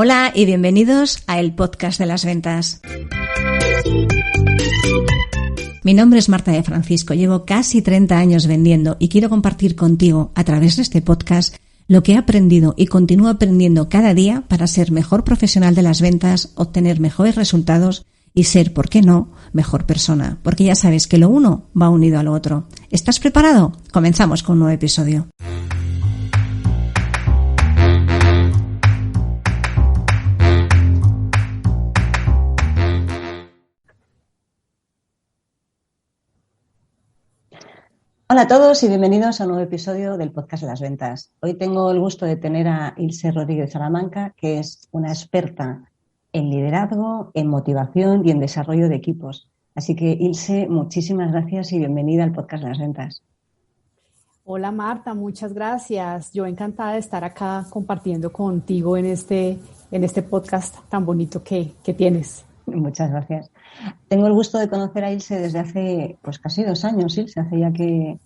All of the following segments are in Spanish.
Hola y bienvenidos a el podcast de las ventas. Mi nombre es Marta de Francisco, llevo casi 30 años vendiendo y quiero compartir contigo a través de este podcast lo que he aprendido y continúo aprendiendo cada día para ser mejor profesional de las ventas, obtener mejores resultados y ser, ¿por qué no?, mejor persona, porque ya sabes que lo uno va unido a lo otro. ¿Estás preparado? Comenzamos con un nuevo episodio. Hola a todos y bienvenidos a un nuevo episodio del podcast de las ventas. Hoy tengo el gusto de tener a Ilse Rodríguez Salamanca, que es una experta en liderazgo, en motivación y en desarrollo de equipos. Así que, Ilse, muchísimas gracias y bienvenida al podcast de las ventas. Hola Marta, muchas gracias. Yo encantada de estar acá compartiendo contigo en este podcast tan bonito que tienes. Muchas gracias. Tengo el gusto de conocer a Ilse desde hace casi 2 años, Ilse, hace ya que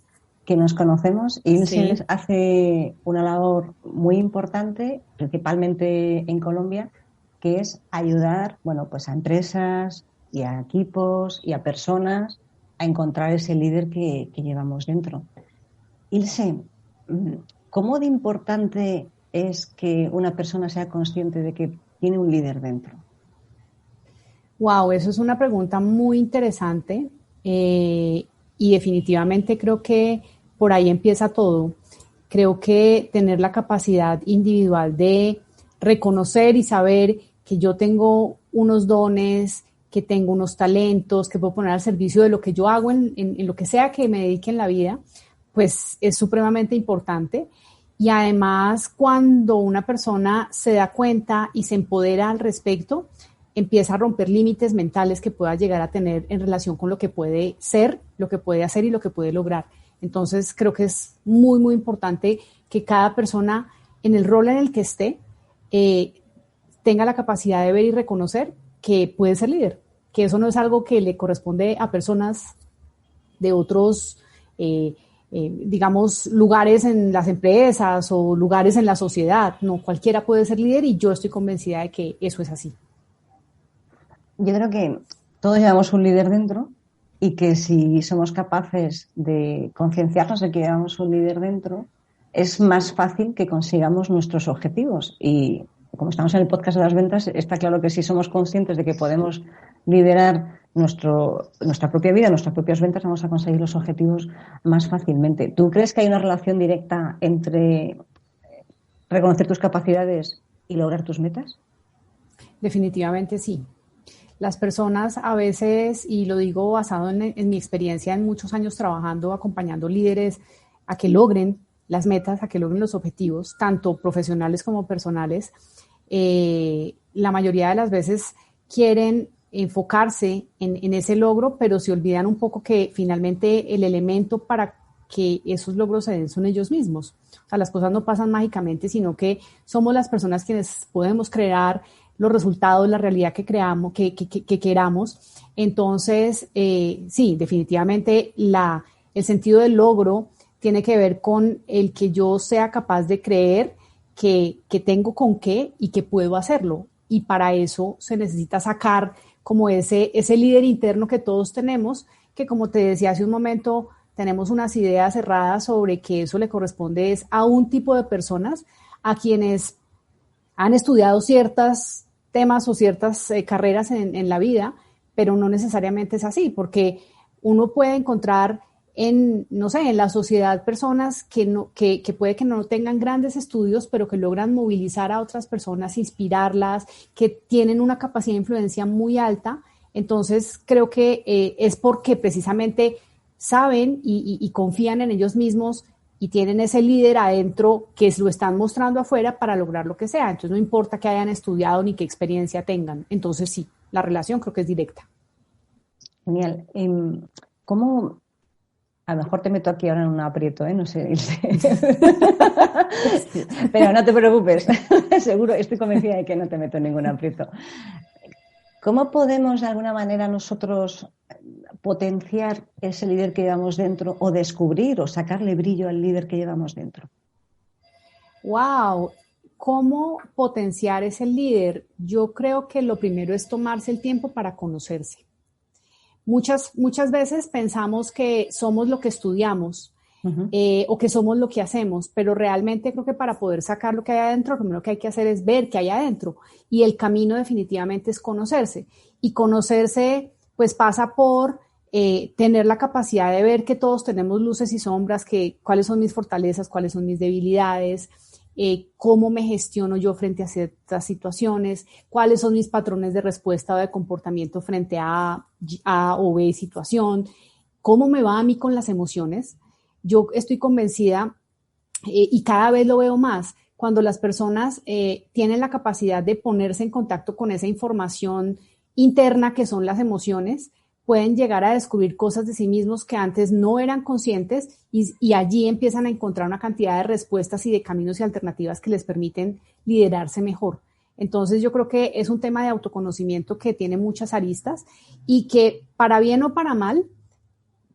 nos conocemos. Ilse sí. Hace una labor muy importante, principalmente en Colombia, que es ayudar, a empresas y a equipos y a personas a encontrar ese líder que llevamos dentro. Ilse, ¿cómo de importante es que una persona sea consciente de que tiene un líder dentro? Wow, eso es una pregunta muy interesante y definitivamente creo que por ahí empieza todo. Creo que tener la capacidad individual de reconocer y saber que yo tengo unos dones, que tengo unos talentos, que puedo poner al servicio de lo que yo hago en lo que sea que me dedique en la vida, pues es supremamente importante. Y además, cuando una persona se da cuenta y se empodera al respecto, empieza a romper límites mentales que pueda llegar a tener en relación con lo que puede ser, lo que puede hacer y lo que puede lograr. Entonces, creo que es muy, muy importante que cada persona, en el rol en el que esté, tenga la capacidad de ver y reconocer que puede ser líder, que eso no es algo que le corresponde a personas de otros, lugares en las empresas o lugares en la sociedad. No, cualquiera puede ser líder y yo estoy convencida de que eso es así. Yo creo que todos llevamos un líder dentro y que si somos capaces de concienciarnos de que llevamos un líder dentro, es más fácil que consigamos nuestros objetivos. Y como estamos en el podcast de las ventas, está claro que si somos conscientes de que podemos liderar nuestra propia vida, nuestras propias ventas, vamos a conseguir los objetivos más fácilmente. ¿Tú crees que hay una relación directa entre reconocer tus capacidades y lograr tus metas? Definitivamente sí. Las personas a veces, y lo digo basado en mi experiencia en muchos años trabajando, acompañando líderes a que logren las metas, a que logren los objetivos, tanto profesionales como personales, la mayoría de las veces quieren enfocarse en ese logro, pero se olvidan un poco que finalmente el elemento para que esos logros se den son ellos mismos. O sea, las cosas no pasan mágicamente, sino que somos las personas quienes podemos crear los resultados, la realidad que creamos, que queramos. Entonces, sí, definitivamente el sentido del logro tiene que ver con el que yo sea capaz de creer que tengo con qué y que puedo hacerlo. Y para eso se necesita sacar como ese líder interno que todos tenemos, que como te decía hace un momento, tenemos unas ideas cerradas sobre que eso le corresponde es a un tipo de personas a quienes han estudiado ciertos temas o ciertas carreras en la vida, pero no necesariamente es así, porque uno puede encontrar en la sociedad personas que puede que no tengan grandes estudios, pero que logran movilizar a otras personas, inspirarlas, que tienen una capacidad de influencia muy alta. Entonces, creo que es porque precisamente saben y confían en ellos mismos y tienen ese líder adentro que lo están mostrando afuera para lograr lo que sea. Entonces no importa que hayan estudiado ni qué experiencia tengan. Entonces sí, la relación creo que es directa. Genial. ¿Cómo? A lo mejor te meto aquí ahora en un aprieto, no sé. Pero no te preocupes, seguro, estoy convencida de que no te meto en ningún aprieto. ¿Cómo podemos de alguna manera nosotros potenciar ese líder que llevamos dentro o descubrir o sacarle brillo al líder que llevamos dentro? ¡Wow! ¿cómo potenciar ese líder? Yo creo que lo primero es tomarse el tiempo para conocerse. Muchas veces pensamos que somos lo que estudiamos o que somos lo que hacemos, pero realmente creo que para poder sacar lo que hay adentro, lo primero que hay que hacer es ver qué hay adentro y el camino definitivamente es conocerse. Y conocerse pues pasa por tener la capacidad de ver que todos tenemos luces y sombras, que cuáles son mis fortalezas, cuáles son mis debilidades, cómo me gestiono yo frente a ciertas situaciones, cuáles son mis patrones de respuesta o de comportamiento frente a A o B situación, cómo me va a mí con las emociones. Yo estoy convencida y cada vez lo veo más, cuando las personas tienen la capacidad de ponerse en contacto con esa información interna que son las emociones, pueden llegar a descubrir cosas de sí mismos que antes no eran conscientes y allí empiezan a encontrar una cantidad de respuestas y de caminos y alternativas que les permiten liderarse mejor. Entonces yo creo que es un tema de autoconocimiento que tiene muchas aristas y que para bien o para mal,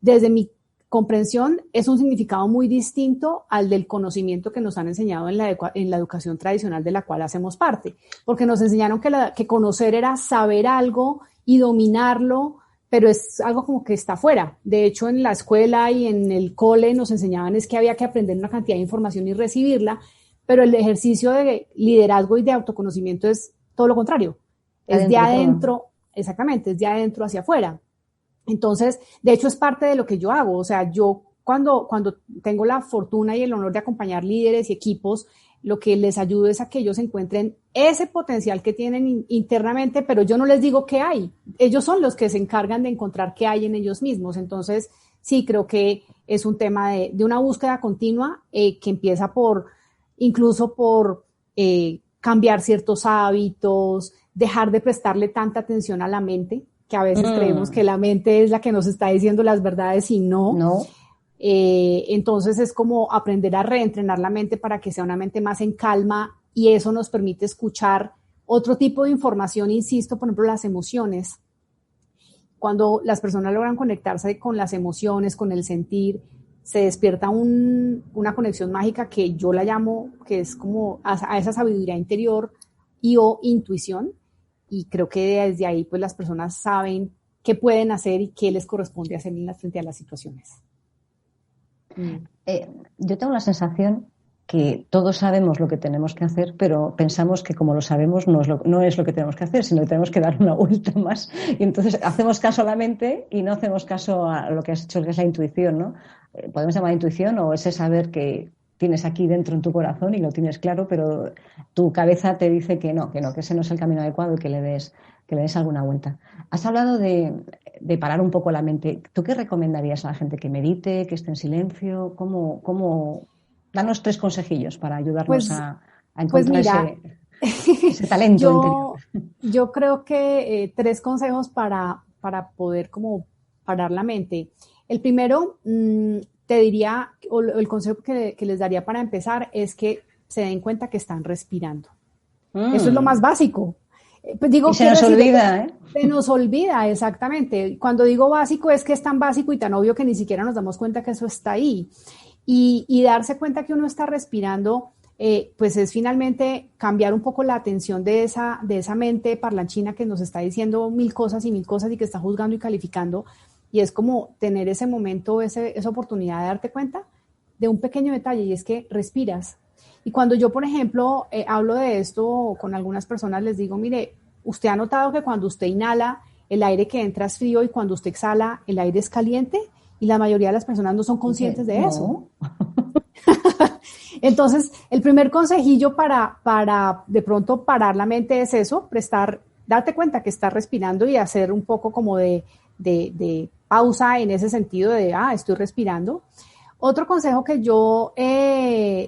desde mi comprensión, es un significado muy distinto al del conocimiento que nos han enseñado en la educación tradicional de la cual hacemos parte, porque nos enseñaron que conocer era saber algo y dominarlo, pero es algo como que está fuera. De hecho, en la escuela y en el cole nos enseñaban es que había que aprender una cantidad de información y recibirla, pero el ejercicio de liderazgo y de autoconocimiento es todo lo contrario. Es de adentro, exactamente, es de adentro hacia afuera. Entonces, de hecho, es parte de lo que yo hago. O sea, yo cuando tengo la fortuna y el honor de acompañar líderes y equipos, lo que les ayudo es a que ellos encuentren ese potencial que tienen internamente, pero yo no les digo qué hay. Ellos son los que se encargan de encontrar qué hay en ellos mismos. Entonces, sí, creo que es un tema de una búsqueda continua que empieza incluso por cambiar ciertos hábitos, dejar de prestarle tanta atención a la mente, que a veces creemos que la mente es la que nos está diciendo las verdades y no. Entonces es como aprender a reentrenar la mente para que sea una mente más en calma y eso nos permite escuchar otro tipo de información, insisto, por ejemplo, las emociones. Cuando las personas logran conectarse con las emociones, con el sentir, se despierta una conexión mágica que yo la llamo, que es como a esa sabiduría interior o intuición. Y creo que desde ahí pues las personas saben qué pueden hacer y qué les corresponde hacer frente a las situaciones. Yo tengo la sensación que todos sabemos lo que tenemos que hacer, pero pensamos que como lo sabemos no es lo que tenemos que hacer, sino que tenemos que dar una vuelta más. Y entonces hacemos caso a la mente y no hacemos caso a lo que has hecho, que es la intuición, ¿no? Podemos llamar intuición o ese saber que tienes aquí dentro en tu corazón y lo tienes claro, pero tu cabeza te dice que no, que ese no es el camino adecuado y que le des alguna vuelta. Has hablado de parar un poco la mente. ¿Tú qué recomendarías a la gente? ¿Que medite, que esté en silencio? ¿Cómo? Danos 3 consejillos para ayudarnos a encontrar ese talento interior. Yo creo que 3 consejos para poder como parar la mente. El primero, te diría, o el consejo que les daría para empezar es que se den cuenta que están respirando. Eso es lo más básico. Pues digo, y se nos olvida, ¿eh? Se nos olvida, exactamente. Cuando digo básico es que es tan básico y tan obvio que ni siquiera nos damos cuenta que eso está ahí. Y darse cuenta que uno está respirando, pues es finalmente cambiar un poco la atención de esa mente parlanchina que nos está diciendo mil cosas y que está juzgando y calificando. Y es como tener ese momento, esa oportunidad de darte cuenta de un pequeño detalle, y es que respiras. Y cuando yo, por ejemplo, hablo de esto con algunas personas, les digo, mire, ¿usted ha notado que cuando usted inhala, el aire que entra es frío y cuando usted exhala, el aire es caliente? Y la mayoría de las personas no son conscientes de eso. Entonces, el primer consejillo para de pronto parar la mente es eso, darte cuenta que estás respirando y hacer un poco como de pausa en ese sentido de, estoy respirando. Otro consejo que yo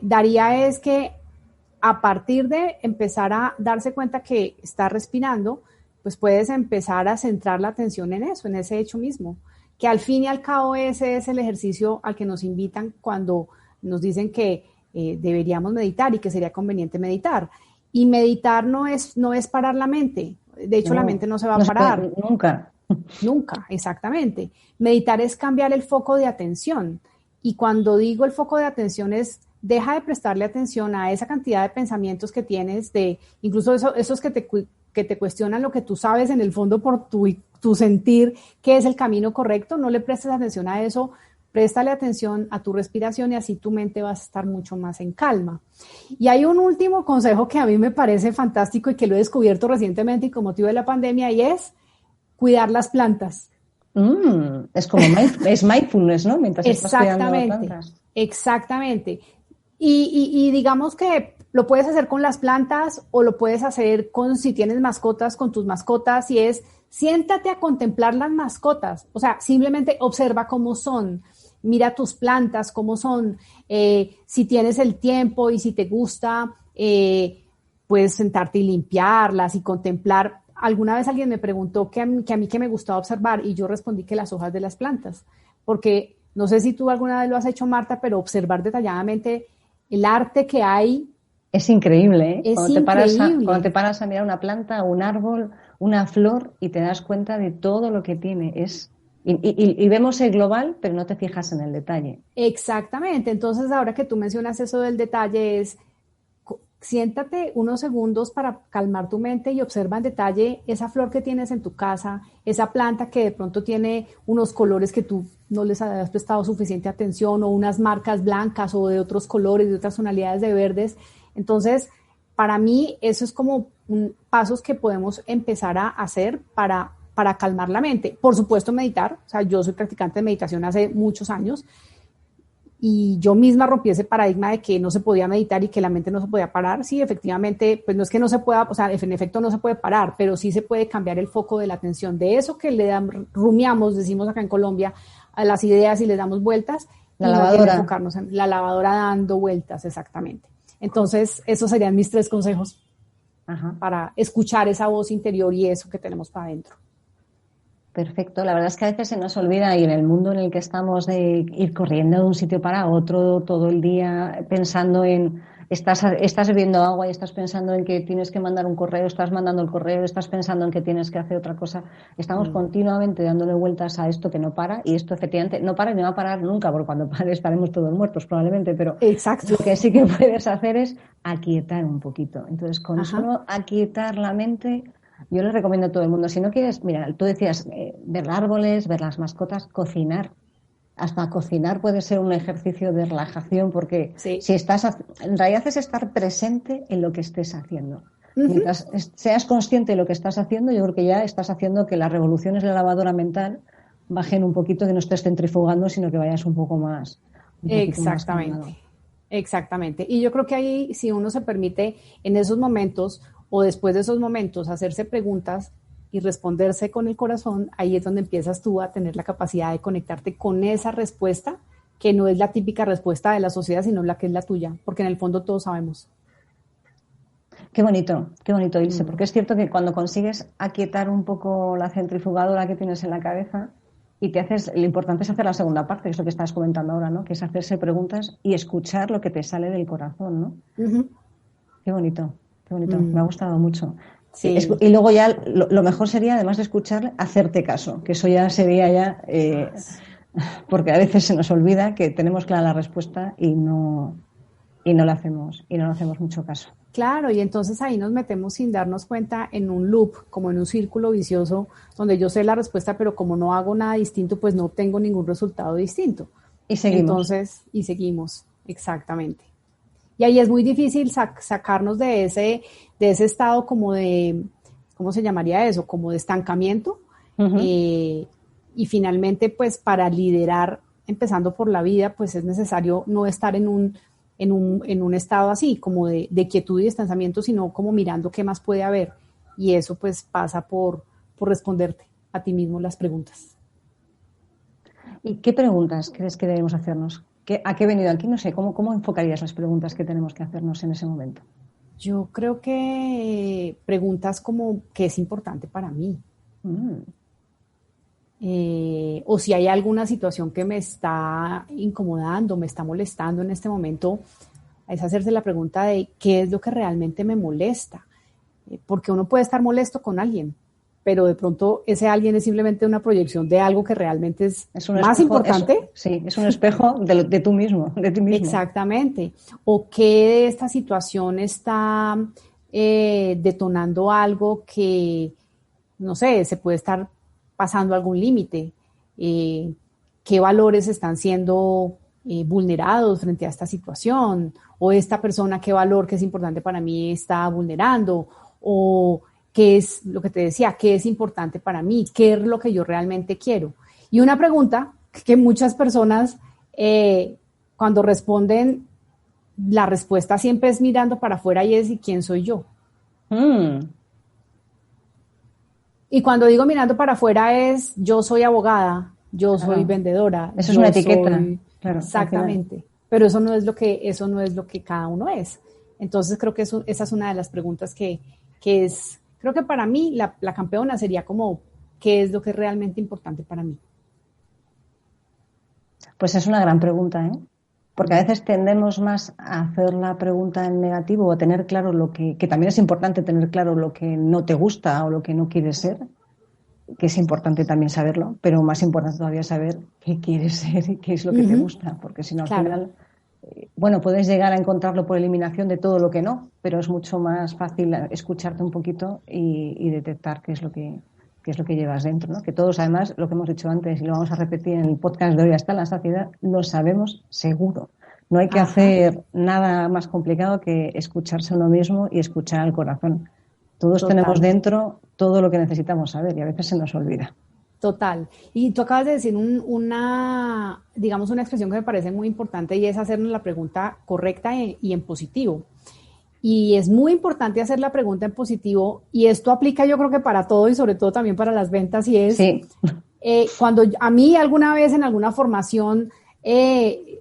daría es que a partir de empezar a darse cuenta que estás respirando, pues puedes empezar a centrar la atención en eso, en ese hecho mismo, que al fin y al cabo ese es el ejercicio al que nos invitan cuando nos dicen que deberíamos meditar y que sería conveniente meditar. Y meditar no es parar la mente. De hecho, la mente no se va a parar. Nunca. Nunca, exactamente. Meditar es cambiar el foco de atención. Y cuando digo el foco de atención es deja de prestarle atención a esa cantidad de pensamientos que tienes, incluso esos que te cuestionan lo que tú sabes en el fondo por tu sentir que es el camino correcto. No le prestes atención a eso, préstale atención a tu respiración y así tu mente va a estar mucho más en calma. Y hay un último consejo que a mí me parece fantástico y que lo he descubierto recientemente y con motivo de la pandemia, y es cuidar las plantas. Es como es mindfulness, ¿no? Mientras estás cuidando las plantas. Exactamente. Y digamos que lo puedes hacer con las plantas o lo puedes hacer si tienes mascotas, con tus mascotas, y es siéntate a contemplar las mascotas. O sea, simplemente observa cómo son, mira tus plantas, cómo son, si tienes el tiempo y si te gusta, puedes sentarte y limpiarlas y contemplar. Alguna vez alguien me preguntó que a mí que me gustaba observar y yo respondí que las hojas de las plantas, porque no sé si tú alguna vez lo has hecho, Marta, pero observar detalladamente el arte que hay. Es increíble, ¿eh? Es Cuando te paras a mirar una planta, un árbol, una flor y te das cuenta de todo lo que tiene. Y vemos el global, pero no te fijas en el detalle. Exactamente. Entonces, ahora que tú mencionas eso del detalle, siéntate unos segundos para calmar tu mente y observa en detalle esa flor que tienes en tu casa, esa planta que de pronto tiene unos colores que tú no les has prestado suficiente atención, o unas marcas blancas o de otros colores, de otras tonalidades de verdes. Entonces, para mí, eso es como pasos que podemos empezar a hacer para calmar la mente. Por supuesto, meditar. O sea, yo soy practicante de meditación hace muchos años y yo misma rompí ese paradigma de que no se podía meditar y que la mente no se podía parar. Sí, efectivamente, pues no es que no se pueda, o sea, en efecto no se puede parar, pero sí se puede cambiar el foco de la atención de eso que rumiamos, decimos acá en Colombia, a las ideas y les damos vueltas. La lavadora. Enfocarnos en la lavadora dando vueltas, exactamente. Entonces, esos serían mis 3 consejos. Ajá. Para escuchar esa voz interior y eso que tenemos para adentro. Perfecto. La verdad es que a veces se nos olvida, y en el mundo en el que estamos, de ir corriendo de un sitio para otro todo el día pensando en estás bebiendo agua y estás pensando en que tienes que mandar un correo, estás mandando el correo, estás pensando en que tienes que hacer otra cosa. Estamos continuamente dándole vueltas a esto que no para, y esto efectivamente no para y no va a parar nunca, porque cuando pare estaremos todos muertos probablemente, pero exacto. Lo que sí que puedes hacer es aquietar un poquito. Entonces, con solo aquietar la mente, yo les recomiendo a todo el mundo, si no quieres, mira, tú decías ver árboles, ver las mascotas, cocinar. Hasta cocinar puede ser un ejercicio de relajación, porque si en realidad es estar presente en lo que estés haciendo. Mientras seas consciente de lo que estás haciendo, yo creo que ya estás haciendo que las revoluciones de la lavadora mental bajen un poquito, que no estés centrifugando, sino que vayas un poco más. Exactamente. Exactamente. Y yo creo que ahí, si uno se permite en esos momentos o después de esos momentos hacerse preguntas y responderse con el corazón, ahí es donde empiezas tú a tener la capacidad de conectarte con esa respuesta, que no es la típica respuesta de la sociedad, sino la que es la tuya, porque en el fondo todos sabemos. Qué bonito, Ilse, porque es cierto que cuando consigues aquietar un poco la centrifugadora que tienes en la cabeza y lo importante es hacer la segunda parte, que es lo que estás comentando ahora, ¿no? Que es hacerse preguntas y escuchar lo que te sale del corazón, ¿no? Qué bonito, me ha gustado mucho. Sí. Y luego ya lo mejor sería, además de escuchar, hacerte caso, que eso ya sería porque a veces se nos olvida que tenemos clara la respuesta y no le hacemos mucho caso. Claro, y entonces ahí nos metemos sin darnos cuenta en un loop, como en un círculo vicioso, donde yo sé la respuesta, pero como no hago nada distinto, pues no tengo ningún resultado distinto. Y seguimos. Entonces, seguimos, exactamente. Y ahí es muy difícil sacarnos de ese estado como de, ¿cómo se llamaría eso? Como de estancamiento. Y finalmente, pues para liderar, empezando por la vida, pues es necesario no estar en un estado así, como de quietud y distanciamiento, sino como mirando qué más puede haber. Y eso pues pasa por responderte a ti mismo las preguntas. ¿Y qué preguntas crees que debemos hacernos? ¿A qué he venido aquí? No sé, ¿cómo enfocarías las preguntas que tenemos que hacernos en ese momento? Yo creo que preguntas como ¿qué es importante para mí? O si hay alguna situación que me está incomodando, me está molestando en este momento, es hacerse la pregunta de ¿qué es lo que realmente me molesta? Porque uno puede estar molesto con alguien, pero de pronto ese alguien es simplemente una proyección de algo que realmente es un más espejo, importante. Sí, es un espejo de tú mismo, de ti mismo. Exactamente. O que de esta situación está detonando algo que, no sé, se puede estar pasando algún límite. ¿Qué valores están siendo vulnerados frente a esta situación? O esta persona, ¿qué valor que es importante para mí está vulnerando? O qué es lo que te decía, qué es importante para mí, qué es lo que yo realmente quiero. Y una pregunta que muchas personas cuando responden, la respuesta siempre es mirando para afuera y es ¿y quién soy yo? Y cuando digo mirando para afuera es yo soy abogada, yo soy vendedora, eso es yo una etiqueta, soy claro, exactamente, pero eso no es lo que cada uno es. Entonces creo que esa es una de las preguntas que es, creo que para mí la campeona sería como ¿qué es lo que es realmente importante para mí? Pues es una gran pregunta, ¿eh? Porque a veces tendemos más a hacer la pregunta en negativo o a tener claro que también es importante tener claro lo que no te gusta o lo que no quieres ser, que es importante también saberlo, pero más importante todavía saber qué quieres ser y qué es lo que te gusta, porque si no al Claro. final, bueno, puedes llegar a encontrarlo por eliminación de todo lo que no, pero es mucho más fácil escucharte un poquito y detectar qué es lo que llevas dentro, ¿no? Que todos, además, lo que hemos dicho antes y lo vamos a repetir en el podcast de hoy hasta la saciedad, lo sabemos seguro. No hay que hacer nada más complicado que escucharse a uno mismo y escuchar al corazón. Todos tenemos dentro todo lo que necesitamos saber y a veces se nos olvida. Total. Y tú acabas de decir digamos, una expresión que me parece muy importante y es hacernos la pregunta correcta y en positivo. Y es muy importante hacer la pregunta en positivo y esto aplica yo creo que para todo y sobre todo también para las ventas y es cuando a mí alguna vez en alguna formación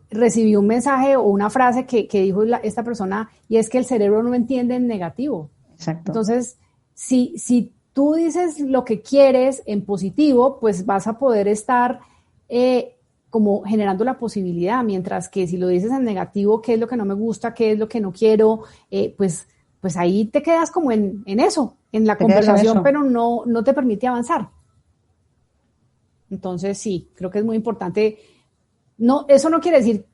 recibí un mensaje o una frase que dijo esta persona y es que el cerebro no entiende en negativo. Exacto. Entonces, si tú dices lo que quieres en positivo, pues vas a poder estar como generando la posibilidad, mientras que si lo dices en negativo, qué es lo que no me gusta, qué es lo que no quiero, pues ahí te quedas como en eso, en la conversación, pero no te permite avanzar. Entonces, sí, creo que es muy importante. No, eso no quiere decir,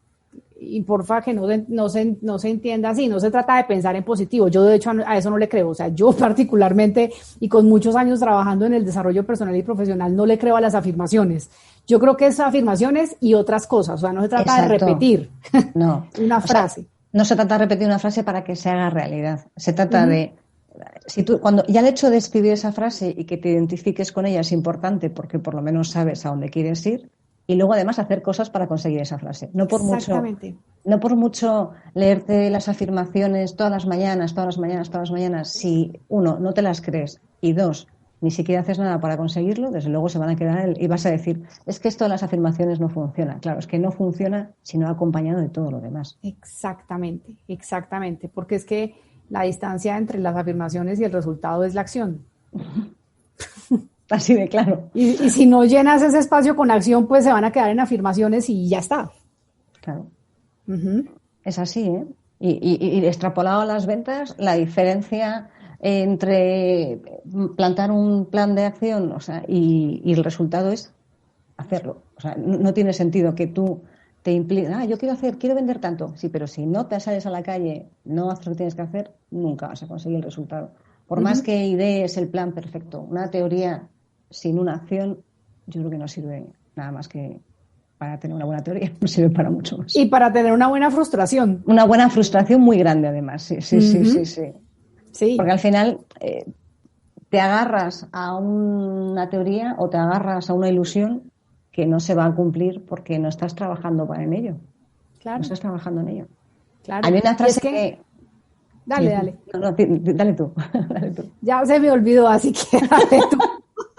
y porfa que no se entienda así, no se trata de pensar en positivo. Yo de hecho a eso no le creo. O sea, yo particularmente y con muchos años trabajando en el desarrollo personal y profesional no le creo a las afirmaciones. Yo creo que es afirmaciones y otras cosas. O sea, no se trata de repetir una frase. Sea, no se trata de repetir una frase para que se haga realidad. Se trata de cuando ya el hecho de escribir esa frase y que te identifiques con ella es importante porque por lo menos sabes a dónde quieres ir. Y luego además hacer cosas para conseguir esa frase. No por mucho leerte las afirmaciones todas las mañanas, si uno, no te las crees y dos, ni siquiera haces nada para conseguirlo, desde luego se van a quedar y vas a decir, es que esto de las afirmaciones no funciona. Claro, es que no funciona si no acompañado de todo lo demás. Exactamente, porque es que la distancia entre las afirmaciones y el resultado es la acción. Así de claro. Y si no llenas ese espacio con acción, pues se van a quedar en afirmaciones y ya está. Claro. Es así, ¿eh? Y extrapolado a las ventas, la diferencia entre plantar un plan de acción, o sea, y el resultado es hacerlo. O sea, no tiene sentido que tú te impliques, yo quiero vender tanto. Sí, pero si no te sales a la calle, no haces lo que tienes que hacer, nunca vas a conseguir el resultado. Por más que idees el plan perfecto, una teoría sin una acción, yo creo que no sirve nada más que para tener una buena teoría, no sirve para mucho más. Y para tener una buena frustración. Una buena frustración muy grande, además, sí. Porque al final te agarras a una teoría o te agarras a una ilusión que no se va a cumplir porque no estás trabajando en ello. Claro. No estás trabajando en ello. Claro. Hay una frase que... Dale. No, dale tú. Ya se me olvidó, así que dale tú.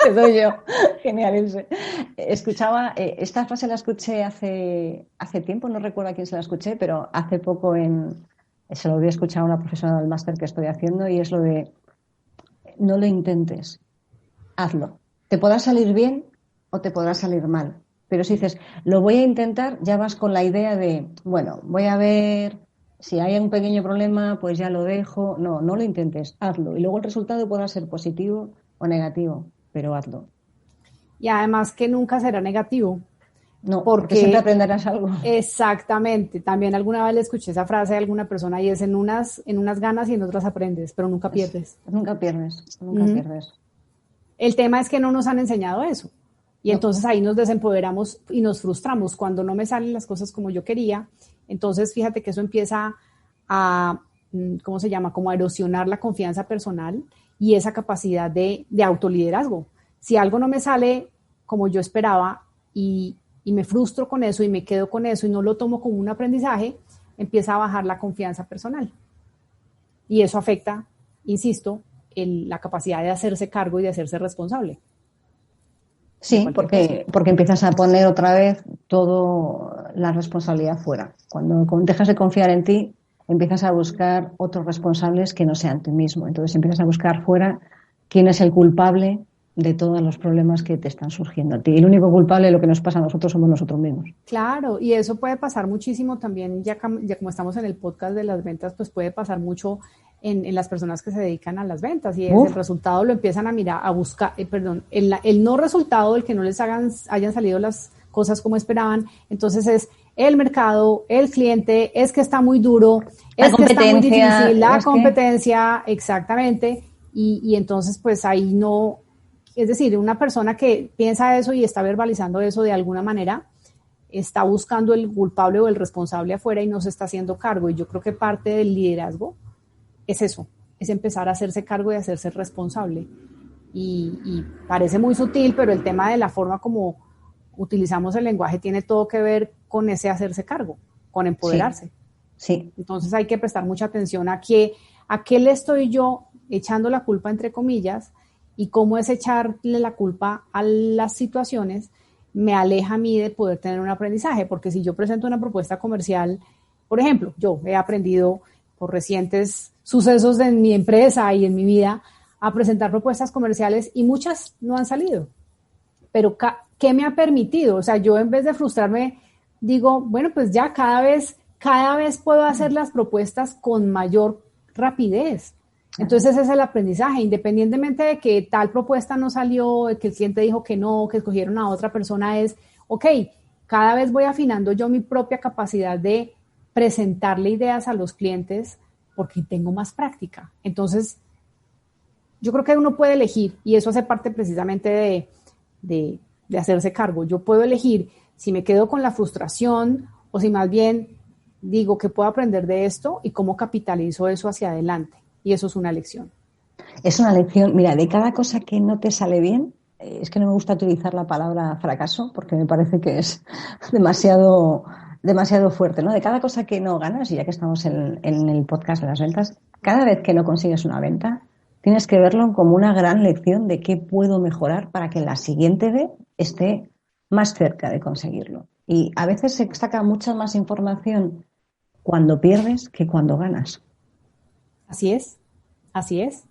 Te doy yo. Genial. Escuchaba, esta frase la escuché hace tiempo, no recuerdo a quién se la escuché, pero hace poco se lo había escuchado a una profesora del máster que estoy haciendo y es lo de no lo intentes, hazlo. Te podrá salir bien o te podrá salir mal, pero si dices lo voy a intentar, ya vas con la idea de, bueno, voy a ver si hay un pequeño problema, pues ya lo dejo. No lo intentes, hazlo y luego el resultado podrá ser positivo o negativo. pero hazlo. Y además que nunca será negativo. No, porque siempre aprenderás algo. Exactamente. También alguna vez le escuché esa frase de alguna persona y es en unas ganas y en otras aprendes, pero nunca pierdes. Nunca pierdes, nunca pierdes. El tema es que no nos han enseñado eso. Y entonces ahí nos desempoderamos y nos frustramos cuando no me salen las cosas como yo quería. Entonces fíjate que eso empieza a, ¿cómo se llama? Como a erosionar la confianza personal y esa capacidad de autoliderazgo. Si algo no me sale como yo esperaba y me frustro con eso y me quedo con eso y no lo tomo como un aprendizaje, empieza a bajar la confianza personal. Y eso afecta, insisto, la capacidad de hacerse cargo y de hacerse responsable. Sí, porque empiezas a poner otra vez toda la responsabilidad fuera. Cuando dejas de confiar en ti, empiezas a buscar otros responsables que no sean tú mismo. Entonces empiezas a buscar fuera quién es el culpable de todos los problemas que te están surgiendo a ti. Y el único culpable de lo que nos pasa a nosotros somos nosotros mismos. Claro, y eso puede pasar muchísimo también, ya como estamos en el podcast de las ventas, pues puede pasar mucho en las personas que se dedican a las ventas y el resultado lo empiezan a mirar, a buscar, el no resultado del que no les hayan salido las cosas como esperaban, entonces es el mercado, el cliente, es que está muy duro, es que está muy difícil, la competencia, exactamente, y entonces pues ahí no, es decir, una persona que piensa eso y está verbalizando eso de alguna manera, está buscando el culpable o el responsable afuera y no se está haciendo cargo, y yo creo que parte del liderazgo es eso, es empezar a hacerse cargo y a hacerse responsable. Y parece muy sutil, pero el tema de la forma como utilizamos el lenguaje tiene todo que ver con ese hacerse cargo, con empoderarse. Sí. Entonces hay que prestar mucha atención a qué le estoy yo echando la culpa, entre comillas, y cómo es echarle la culpa a las situaciones me aleja a mí de poder tener un aprendizaje, porque si yo presento una propuesta comercial, por ejemplo, yo he aprendido por recientes sucesos en mi empresa y en mi vida a presentar propuestas comerciales y muchas no han salido. Pero ¿qué me ha permitido? O sea, yo en vez de frustrarme, digo, bueno, pues ya cada vez puedo hacer las propuestas con mayor rapidez. Entonces ese es el aprendizaje, independientemente de que tal propuesta no salió, de que el cliente dijo que no, que escogieron a otra persona, es, ok, cada vez voy afinando yo mi propia capacidad de presentarle ideas a los clientes porque tengo más práctica. Entonces, yo creo que uno puede elegir, y eso hace parte precisamente de hacerse cargo. Yo puedo elegir si me quedo con la frustración o si más bien digo que puedo aprender de esto y cómo capitalizo eso hacia adelante. Y eso es una lección. Es una lección. Mira, de cada cosa que no te sale bien, es que no me gusta utilizar la palabra fracaso porque me parece que es demasiado fuerte, ¿no? De cada cosa que no ganas, y ya que estamos en el podcast de las ventas, cada vez que no consigues una venta, tienes que verlo como una gran lección de qué puedo mejorar para que la siguiente vez esté más cerca de conseguirlo. Y a veces se saca mucha más información cuando pierdes que cuando ganas. Así es, así es.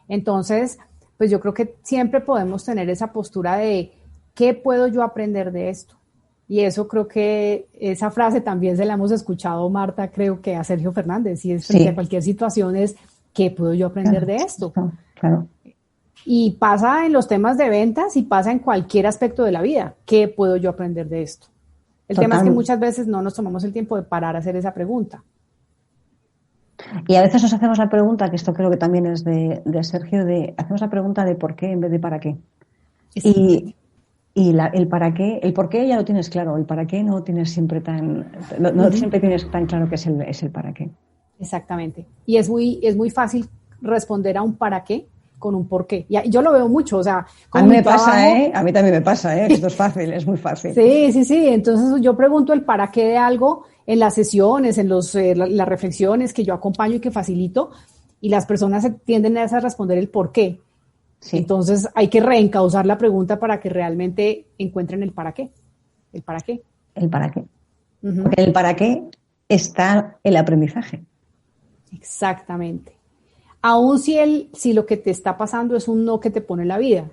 Entonces, pues yo creo que siempre podemos tener esa postura de ¿qué puedo yo aprender de esto? Y eso creo que esa frase también se la hemos escuchado, Marta, creo que a Sergio Fernández, y es frente a cualquier situación es ¿qué puedo yo aprender de esto? Claro. Y pasa en los temas de ventas y pasa en cualquier aspecto de la vida. ¿Qué puedo yo aprender de esto? El tema es que muchas veces no nos tomamos el tiempo de parar a hacer esa pregunta. Y a veces nos hacemos la pregunta, que esto creo que también es de Sergio, hacemos la pregunta de por qué en vez de para qué. Y el para qué, el por qué ya lo tienes claro, el para qué no tienes siempre siempre tienes tan claro que es el para qué. Exactamente. Y es muy fácil responder a un para qué con un por qué. Y yo lo veo mucho, o sea, a mí me pasa, a mí también me pasa, esto es fácil, es muy fácil. Sí, entonces yo pregunto el para qué de algo en las sesiones, en las reflexiones que yo acompaño y que facilito, y las personas tienden a responder el por qué. Sí. Entonces hay que reencauzar la pregunta para que realmente encuentren el para qué. El para qué. El para qué. Porque en el para qué está el aprendizaje. Exactamente. Aún si lo que te está pasando es un no que te pone la vida.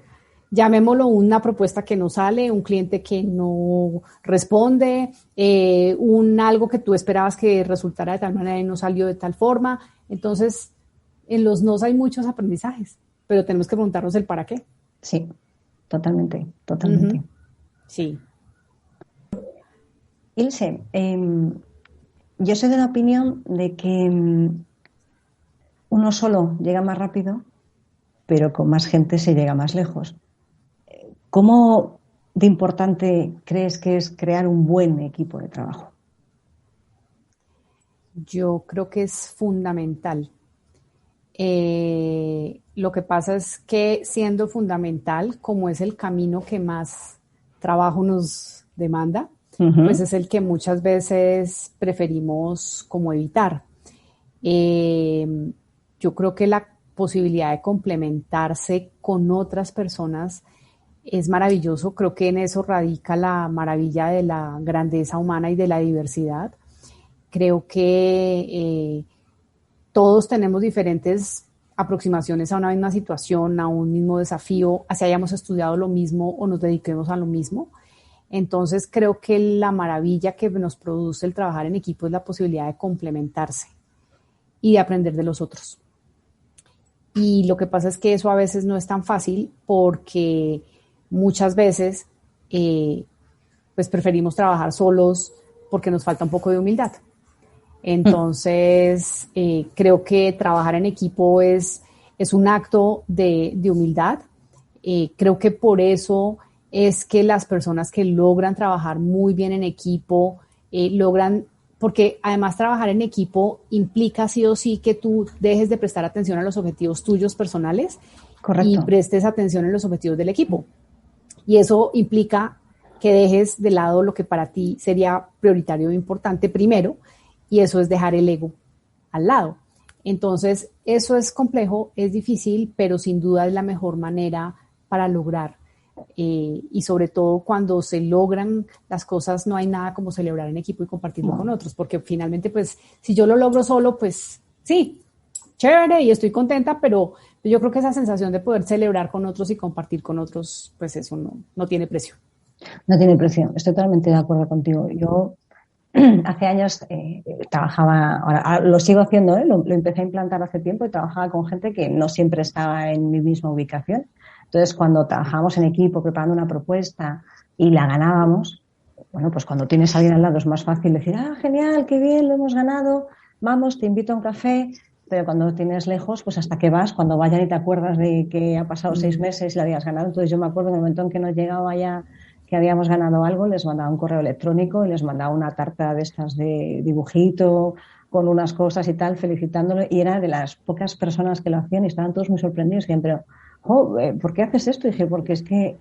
Llamémoslo una propuesta que no sale, un cliente que no responde, algo que tú esperabas que resultara de tal manera y no salió de tal forma. Entonces, en los nos hay muchos aprendizajes, pero tenemos que preguntarnos el para qué. Sí, totalmente, totalmente. Ujú. Sí. Ilse, yo soy de la opinión de que uno solo llega más rápido, pero con más gente se llega más lejos. ¿Cómo de importante crees que es crear un buen equipo de trabajo? Yo creo que es fundamental. Lo que pasa es que siendo fundamental, como es el camino que más trabajo nos demanda, pues Uh-huh. es el que muchas veces preferimos como evitar. Eh, yo creo que la posibilidad de complementarse con otras personas es maravilloso. Creo que en eso radica la maravilla de la grandeza humana y de la diversidad. Creo que todos tenemos diferentes aproximaciones a una misma situación, a un mismo desafío, así hayamos estudiado lo mismo o nos dediquemos a lo mismo. Entonces creo que la maravilla que nos produce el trabajar en equipo es la posibilidad de complementarse y de aprender de los otros. Y lo que pasa es que eso a veces no es tan fácil porque muchas veces pues preferimos trabajar solos porque nos falta un poco de humildad. Entonces, creo que trabajar en equipo es un acto de humildad. Creo que por eso es que las personas que logran trabajar muy bien en equipo, logran, porque además trabajar en equipo implica sí o sí que tú dejes de prestar atención a los objetivos tuyos personales y Correcto. prestes atención en los objetivos del equipo. Y eso implica que dejes de lado lo que para ti sería prioritario e importante primero, y eso es dejar el ego al lado. Entonces, eso es complejo, es difícil, pero sin duda es la mejor manera para lograr. Y sobre todo cuando se logran las cosas, no hay nada como celebrar en equipo y compartirlo con No. otros, porque finalmente, pues, si yo lo logro solo, pues sí, chévere y estoy contenta, pero yo creo que esa sensación de poder celebrar con otros y compartir con otros, pues eso no tiene precio. No tiene precio. Estoy totalmente de acuerdo contigo. Yo hace años trabajaba, ahora lo sigo haciendo, lo empecé a implantar hace tiempo y trabajaba con gente que no siempre estaba en mi misma ubicación. Entonces, cuando trabajábamos en equipo preparando una propuesta y la ganábamos, bueno, pues cuando tienes a alguien al lado es más fácil decir, ah, genial, qué bien, lo hemos ganado, vamos, te invito a un café. Pero cuando tienes lejos, pues hasta que vas, cuando vayan y te acuerdas de que ha pasado 6 meses y la habías ganado. Entonces yo me acuerdo en el momento en que nos llegaba ya que habíamos ganado algo, les mandaba un correo electrónico y les mandaba una tarta de estas de dibujito con unas cosas y tal, felicitándolo. Y era de las pocas personas que lo hacían y estaban todos muy sorprendidos. Y pero, oh, ¿por qué haces esto? Y dije, porque es que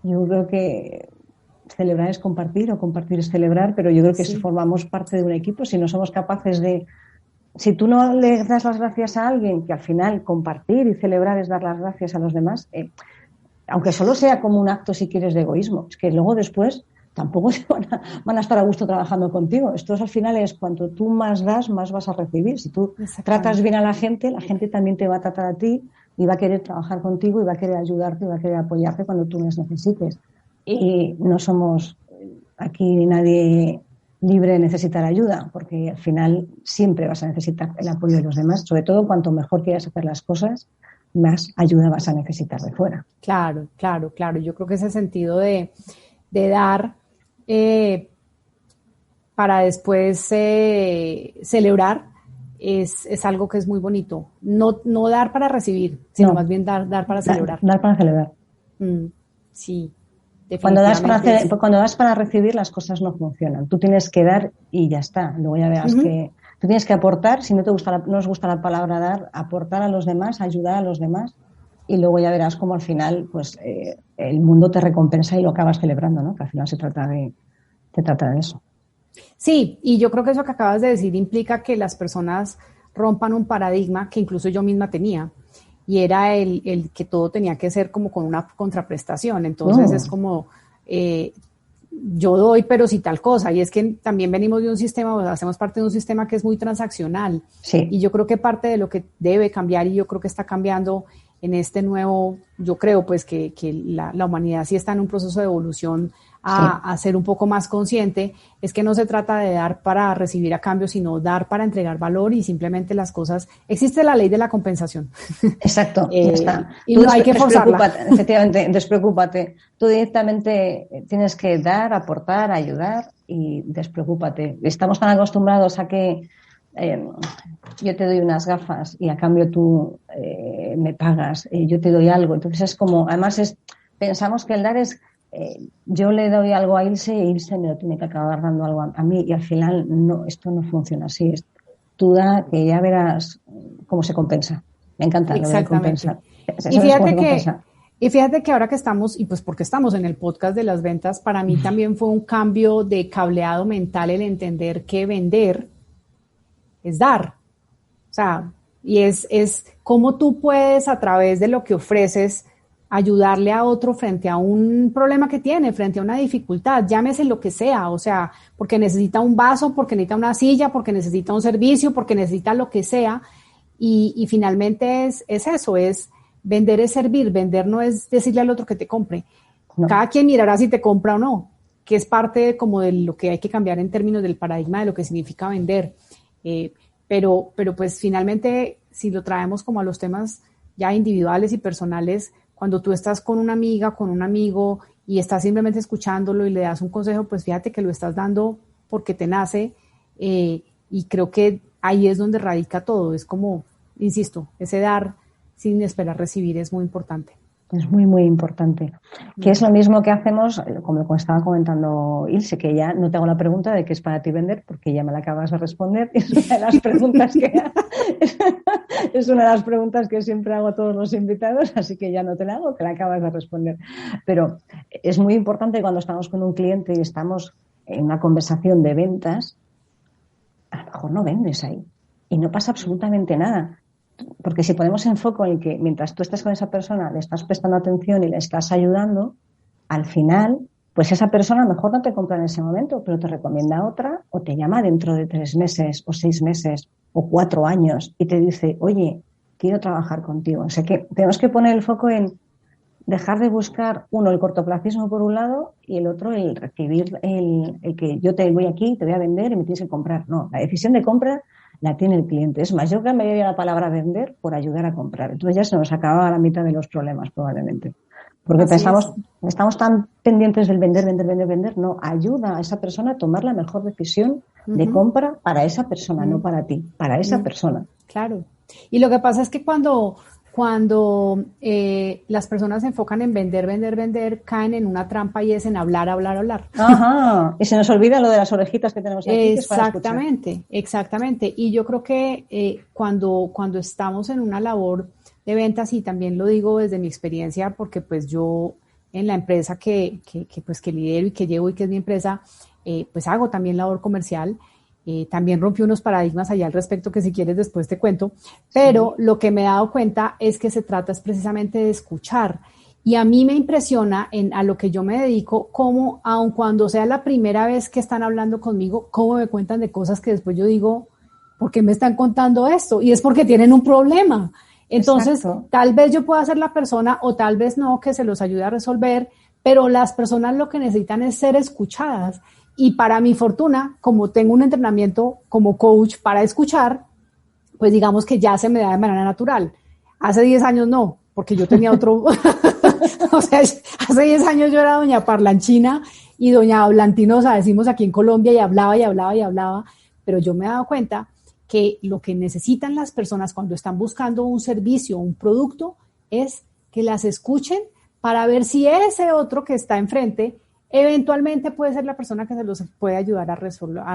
yo creo que celebrar es compartir o compartir es celebrar, pero yo creo que si Sí, formamos parte de un equipo, si no somos capaces de si tú no le das las gracias a alguien, que al final compartir y celebrar es dar las gracias a los demás, aunque solo sea como un acto, si quieres, de egoísmo, es que luego después tampoco van a estar a gusto trabajando contigo. Esto al final es cuanto tú más das, más vas a recibir. Si tú tratas exactamente. bien a la gente también te va a tratar a ti y va a querer trabajar contigo y va a querer ayudarte y va a querer apoyarte cuando tú les necesites. Y no somos aquí nadie libre de necesitar ayuda, porque al final siempre vas a necesitar el apoyo de los demás, sobre todo cuanto mejor quieras hacer las cosas, más ayuda vas a necesitar de fuera. Claro, claro, claro. Yo creo que ese sentido de dar eh, para después celebrar es algo que es muy bonito. No dar para recibir, sino más No, bien dar para celebrar. dar para celebrar. Mm, sí, definitivamente es. Cuando das para recibir, las cosas no funcionan. Tú tienes que dar y ya está. Luego ya verás Ujú. que tú tienes que aportar, si no te gusta no os gusta la palabra dar, aportar a los demás, ayudar a los demás, y luego ya verás cómo al final pues el mundo te recompensa y lo acabas celebrando, ¿no? Que al final se trata de eso. Sí, y yo creo que eso que acabas de decir implica que las personas rompan un paradigma que incluso yo misma tenía, y era el que todo tenía que ser como con una contraprestación. Entonces es No, como, yo doy, pero si tal cosa. Y es que también venimos de un sistema, o hacemos parte de un sistema que es muy transaccional. sí, Y yo creo que parte de lo que debe cambiar, y yo creo que está cambiando, en este nuevo, yo creo pues que la humanidad sí está en un proceso de evolución a ser un poco más consciente, es que no se trata de dar para recibir a cambio, sino dar para entregar valor y simplemente las cosas, existe la ley de la compensación. Exacto, ya está. Y no hay que forzarla. Efectivamente, despreocúpate. Tú directamente tienes que dar, aportar, ayudar y despreocúpate. Estamos tan acostumbrados a que yo te doy unas gafas y a cambio tú me pagas, yo te doy algo. Entonces es como, además pensamos que el dar es, yo le doy algo a Ilse y Ilse me lo tiene que acabar dando algo a mí y al final no, esto no funciona así. Tú da que ya verás cómo se compensa. Me encanta lo de compensar. Y fíjate que ahora que estamos, y pues porque estamos en el podcast de las ventas, para mí también fue un cambio de cableado mental el entender que vender es dar. O sea, y es cómo tú puedes a través de lo que ofreces ayudarle a otro frente a un problema que tiene, frente a una dificultad, llámese lo que sea, o sea, porque necesita un vaso, porque necesita una silla, porque necesita un servicio, porque necesita lo que sea, y finalmente es eso, es vender es servir, vender no es decirle al otro que te compre. No. Cada quien mirará si te compra o no, que es parte como de lo que hay que cambiar en términos del paradigma de lo que significa vender. Pero pues finalmente, si lo traemos como a los temas ya individuales y personales, cuando tú estás con una amiga, con un amigo y estás simplemente escuchándolo y le das un consejo, pues fíjate que lo estás dando porque te nace y creo que ahí es donde radica todo. Es como, insisto, ese dar sin esperar recibir es muy importante. Es muy, muy importante. Que es lo mismo que hacemos, como estaba comentando Ilse, que ya no te hago la pregunta de qué es para ti vender, porque ya me la acabas de responder. Es una de las preguntas es una de las preguntas que siempre hago a todos los invitados, así que ya no te la hago, que la acabas de responder. Pero es muy importante cuando estamos con un cliente y estamos en una conversación de ventas, a lo mejor no vendes ahí y no pasa absolutamente nada. Porque si ponemos en foco en que mientras tú estás con esa persona le estás prestando atención y le estás ayudando, al final, pues esa persona a lo mejor no te compra en ese momento, pero te recomienda otra o te llama dentro de 3 meses o 6 meses o 4 años y te dice, oye, quiero trabajar contigo. O sea que tenemos que poner el foco en dejar de buscar, uno, el cortoplacismo por un lado y el otro, el recibir el que yo te voy aquí, te voy a vender y me tienes que comprar. No, la decisión de compra la tiene el cliente. Es más, yo cambiaría la palabra vender por ayudar a comprar. Entonces ya se nos acaba la mitad de los problemas probablemente. Porque estamos tan pendientes del vender, no, ayuda a esa persona a tomar la mejor decisión de compra para esa persona, no para ti, para esa persona. Claro. Y lo que pasa es que cuando las personas se enfocan en vender, caen en una trampa y es en hablar. Ajá, y se nos olvida lo de las orejitas que tenemos aquí. Exactamente. Y yo creo que cuando estamos en una labor de ventas, y también lo digo desde mi experiencia, porque pues yo en la empresa que lidero y que llevo y que es mi empresa, pues hago también labor comercial. También rompí unos paradigmas allá al respecto que si quieres después te cuento, pero lo que me he dado cuenta es que se trata es precisamente de escuchar, y a mí me impresiona a lo que yo me dedico, cómo aun cuando sea la primera vez que están hablando conmigo, cómo me cuentan de cosas que después yo digo, ¿por qué me están contando esto? Y es porque tienen un problema. Entonces, tal vez yo pueda ser la persona o tal vez no que se los ayude a resolver, pero las personas lo que necesitan es ser escuchadas. Y para mi fortuna, como tengo un entrenamiento como coach para escuchar, pues digamos que ya se me da de manera natural. Hace 10 años no, porque yo tenía otro, o sea, hace 10 años yo era doña parlanchina y doña hablantinosa, decimos aquí en Colombia, y hablaba, pero yo me he dado cuenta que lo que necesitan las personas cuando están buscando un servicio o un producto es que las escuchen para ver si ese otro que está enfrente eventualmente puede ser la persona que se los puede ayudar a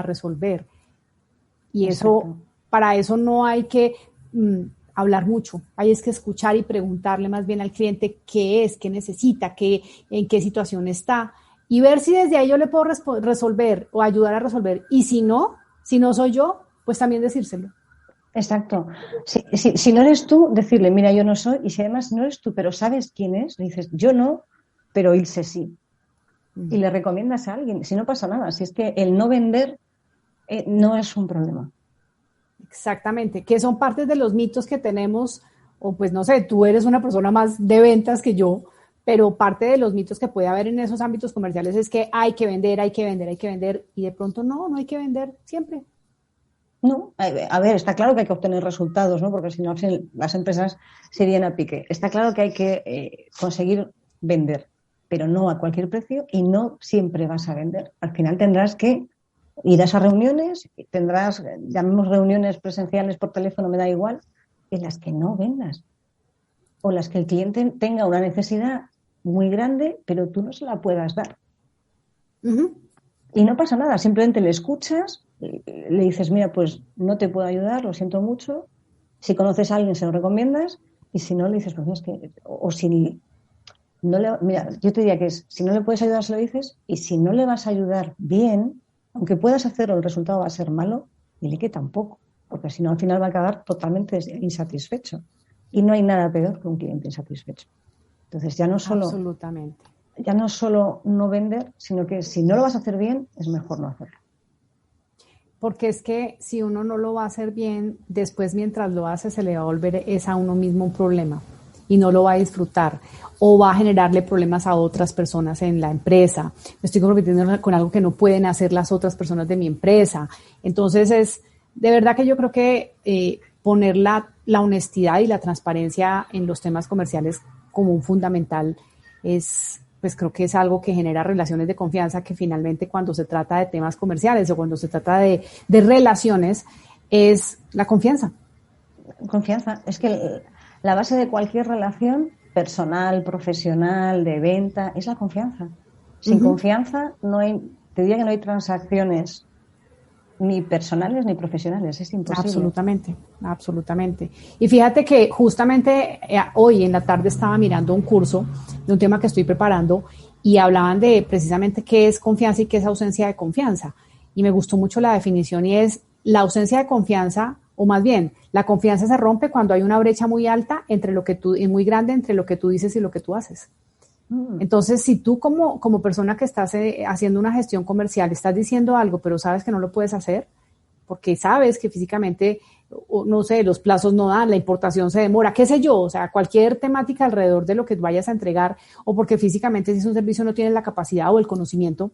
resolver. Y eso, para eso no hay que hablar mucho, hay es que escuchar y preguntarle más bien al cliente qué es, qué necesita, en qué situación está, y ver si desde ahí yo le puedo resolver o ayudar a resolver. Y si no soy yo, pues también decírselo. Exacto. Si no eres tú, decirle, mira, yo no soy, y si además no eres tú, pero sabes quién es, le dices, yo no, pero Ilse sí. Y le recomiendas a alguien, si no pasa nada, si es que el no vender no es un problema. Exactamente, que son partes de los mitos que tenemos o pues no sé, tú eres una persona más de ventas que yo, pero parte de los mitos que puede haber en esos ámbitos comerciales es que hay que vender, hay que vender, hay que vender, y de pronto no hay que vender siempre. No, a ver, está claro que hay que obtener resultados, ¿no? Porque si no, las empresas se irían a pique. Está claro que hay que conseguir vender, pero no a cualquier precio y no siempre vas a vender. Al final tendrás que ir a esas reuniones, tendrás, llamemos reuniones presenciales por teléfono, me da igual, en las que no vendas o las que el cliente tenga una necesidad muy grande, pero tú no se la puedas dar. Uh-huh. Y no pasa nada, simplemente le escuchas, le dices, mira, pues no te puedo ayudar, lo siento mucho. Si conoces a alguien, se lo recomiendas. Y si no, le dices, pues es que, o si no le, mira, yo te diría que si no le puedes ayudar, se lo dices. Y si no le vas a ayudar bien, aunque puedas hacerlo, el resultado va a ser malo, dile que tampoco. Porque si no, al final va a acabar totalmente insatisfecho. Y no hay nada peor que un cliente insatisfecho. Entonces, ya no solo no vender, sino que si no lo vas a hacer bien, es mejor no hacerlo. Porque es que si uno no lo va a hacer bien, después mientras lo hace se le va a volver a uno mismo un problema y no lo va a disfrutar o va a generarle problemas a otras personas en la empresa. Me estoy comprometiendo con algo que no pueden hacer las otras personas de mi empresa. Entonces es de verdad que yo creo que poner la honestidad y la transparencia en los temas comerciales como un fundamental pues creo que es algo que genera relaciones de confianza que finalmente cuando se trata de temas comerciales o cuando se trata de relaciones es la confianza. Confianza. Es que la base de cualquier relación personal, profesional, de venta, es la confianza. Sin confianza te diría que no hay transacciones ni personales ni profesionales, es imposible. Absolutamente. Y fíjate que justamente hoy en la tarde estaba mirando un curso de un tema que estoy preparando y hablaban de precisamente qué es confianza y qué es ausencia de confianza. Y me gustó mucho la definición y es la ausencia de confianza, o más bien, la confianza se rompe cuando hay una brecha muy alta y muy grande entre lo que tú dices y lo que tú haces. Entonces, si tú como persona que estás haciendo una gestión comercial estás diciendo algo, pero sabes que no lo puedes hacer, porque sabes que físicamente, no sé, los plazos no dan, la importación se demora, qué sé yo, o sea, cualquier temática alrededor de lo que vayas a entregar, o porque físicamente si es un servicio no tienes la capacidad o el conocimiento,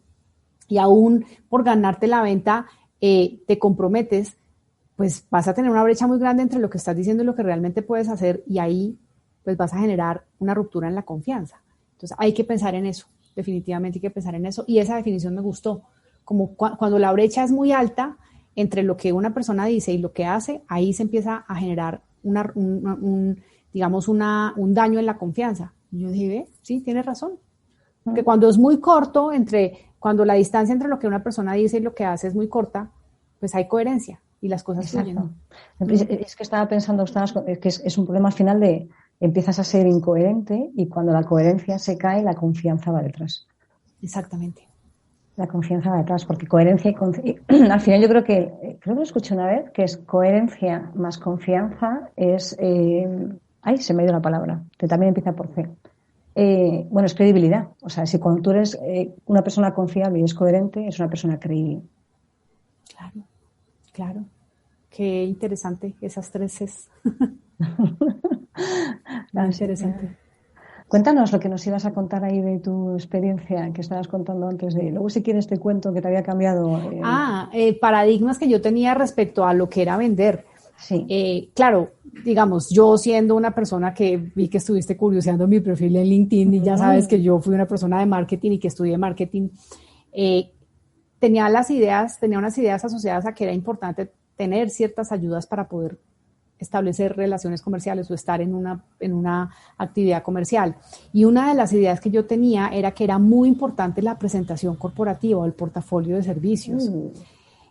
y aún por ganarte la venta te comprometes, pues vas a tener una brecha muy grande entre lo que estás diciendo y lo que realmente puedes hacer, y ahí pues vas a generar una ruptura en la confianza. Entonces hay que pensar en eso, definitivamente hay que pensar en eso. Y esa definición me gustó, como cuando la brecha es muy alta entre lo que una persona dice y lo que hace, ahí se empieza a generar un daño en la confianza. Y yo dije, sí, tienes razón. Porque cuando es muy corto, cuando la distancia entre lo que una persona dice y lo que hace es muy corta, pues hay coherencia y las cosas fluyen. Es que estaba pensando, que es un problema al final de empiezas a ser incoherente y cuando la coherencia se cae, la confianza va detrás. Exactamente. La confianza va detrás, porque coherencia al final yo creo que lo escuché una vez, que es coherencia más confianza es, se me ha ido la palabra, que también empieza por C. Es credibilidad. O sea, si cuando tú eres una persona confiable y es coherente, es una persona creíble. Claro. Qué interesante esas tres es. Muy interesante. Cuéntanos lo que nos ibas a contar ahí de tu experiencia que estabas contando antes de... Luego, si quieres, te cuento que te había cambiado. Paradigmas que yo tenía respecto a lo que era vender. Sí. Claro, digamos, yo siendo una persona que vi que estuviste curioseando mi perfil en LinkedIn y ya sabes que yo fui una persona de marketing y que estudié marketing, tenía unas ideas asociadas a que era importante tener ciertas ayudas para poder establecer relaciones comerciales o estar en una actividad comercial. Y una de las ideas que yo tenía era que era muy importante la presentación corporativa o el portafolio de servicios.